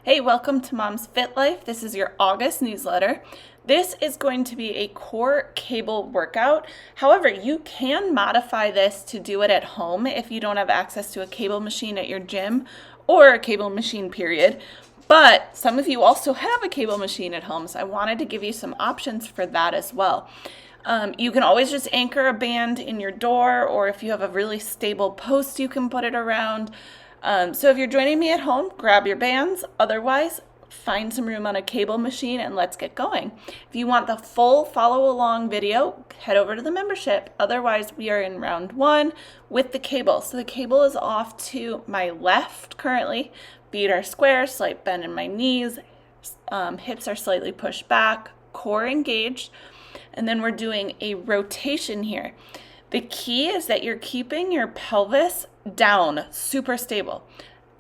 Hey, welcome to Mom's Fit Life. This is your August newsletter. This is going to be a core cable workout. However, you can modify this to do it at home if you don't have access to a cable machine at your gym or a cable machine, period. But some of you also have a cable machine at home, so I wanted to give you some options for that as well. You can always just anchor a band in your door, or if you have a really stable post, you can put it around. So if you're joining me at home, grab your bands. Otherwise, find some room on a cable machine and let's get going. If you want the full follow along video, head over to the membership. Otherwise, we are in round 1 with the cable. So the cable is off to my left currently. Feet are square, slight bend in my knees, hips are slightly pushed back, core engaged. And then we're doing a rotation here. The key is that you're keeping your pelvis down, super stable.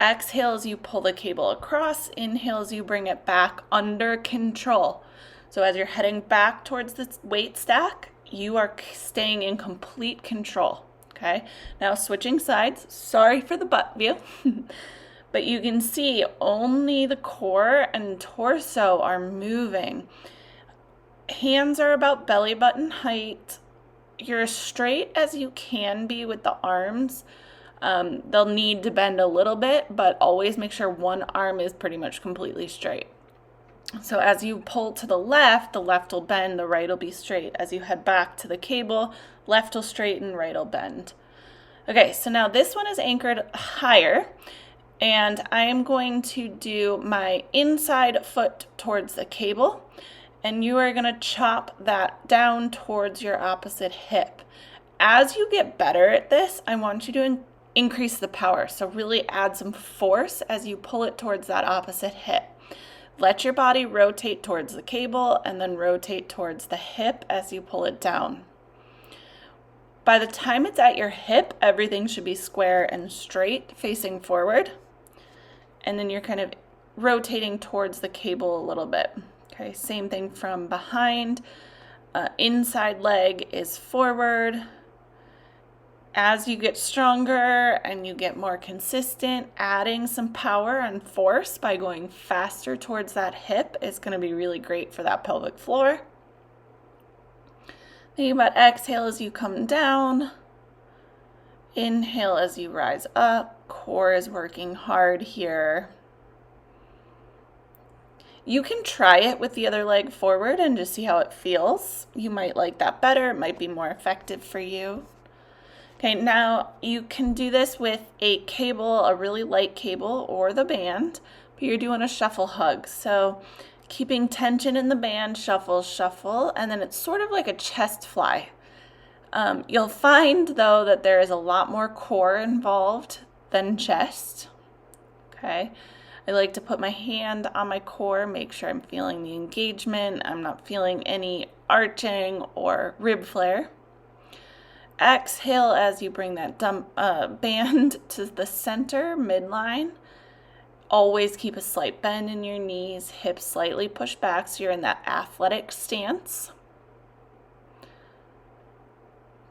Exhale as you pull the cable across. Inhale as you bring it back under control. So as you're heading back towards the weight stack, you are staying in complete control. Okay, now switching sides. Sorry for the butt view. But you can see only the core and torso are moving. Hands are about belly button height. You're as straight as you can be with the arms. They'll need to bend a little bit, but always make sure one arm is pretty much completely straight. So as you pull to the left will bend, the right will be straight. As you head back to the cable, left will straighten, right will bend. Okay, so now this one is anchored higher, and I am going to do my inside foot towards the cable. And you are going to chop that down towards your opposite hip. As you get better at this, I want you to increase the power. So really add some force as you pull it towards that opposite hip. Let your body rotate towards the cable and then rotate towards the hip as you pull it down. By the time it's at your hip, everything should be square and straight, facing forward. And then you're kind of rotating towards the cable a little bit. Okay, same thing from behind. Inside leg is forward. As you get stronger and you get more consistent, adding some power and force by going faster towards that hip is going to be really great for that pelvic floor. Think about exhale as you come down. Inhale as you rise up. Core is working hard here. You can try it with the other leg forward and just see how it feels. You might like that better. It might be more effective for you. Okay, now you can do this with a cable, a really light cable, or the band, but you're doing a shuffle hug. So keeping tension in the band, shuffle, shuffle, and then it's sort of like a chest fly. You'll find, though, that there is a lot more core involved than chest. Okay. I like to put my hand on my core, make sure I'm feeling the engagement. I'm not feeling any arching or rib flare. Exhale as you bring that band to the center, midline. Always keep a slight bend in your knees, hips slightly pushed back so you're in that athletic stance.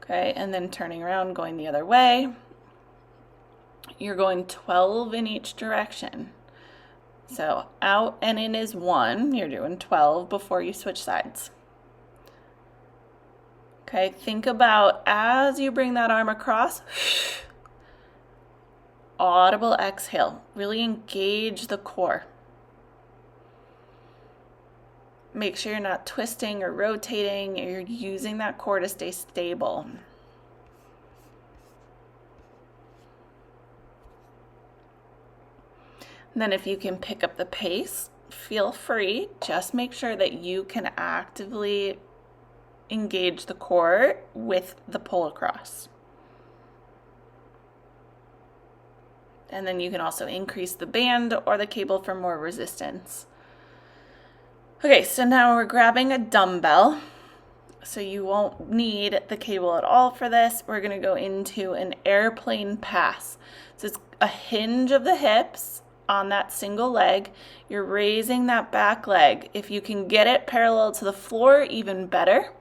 Okay, and then turning around, going the other way. You're going 12 in each direction. So out and in is 1. You're doing 12 before you switch sides. Okay, think about as you bring that arm across, audible exhale. Really engage the core. Make sure you're not twisting or rotating. You're using that core to stay stable. And then if you can pick up the pace, feel free. Just make sure that you can actively engage the core with the pull across. And then you can also increase the band or the cable for more resistance. Okay, so now we're grabbing a dumbbell. So you won't need the cable at all for this. We're going to go into an airplane pass. So it's a hinge of the hips on that single leg. You're raising that back leg. If you can get it parallel to the floor, even better.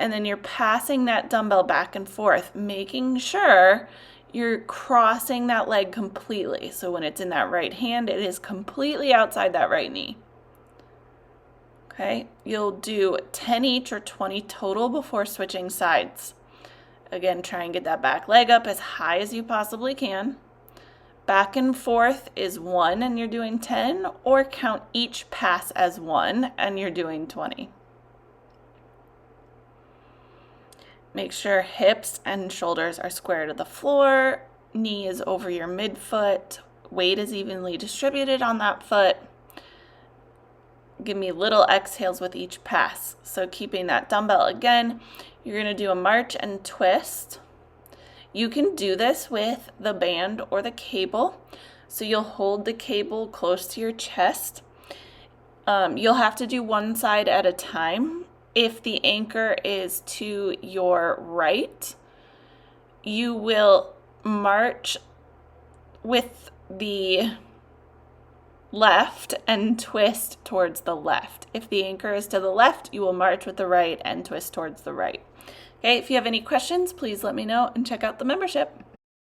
And then you're passing that dumbbell back and forth, making sure you're crossing that leg completely. So when it's in that right hand, it is completely outside that right knee. Okay, you'll do 10 each or 20 total before switching sides. Again, try and get that back leg up as high as you possibly can. Back and forth is 1 and you're doing 10, or count each pass as 1 and you're doing 20. Make sure hips and shoulders are square to the floor, knee is over your midfoot, weight is evenly distributed on that foot. Give me little exhales with each pass. So keeping that dumbbell again, you're going to do a march and twist. You can do this with the band or the cable. So you'll hold the cable close to your chest. You'll have to do one side at a time. If the anchor is to your right, you will march with the left and twist towards the left. If the anchor is to the left, you will march with the right and twist towards the right. Okay, if you have any questions, please let me know and check out the membership.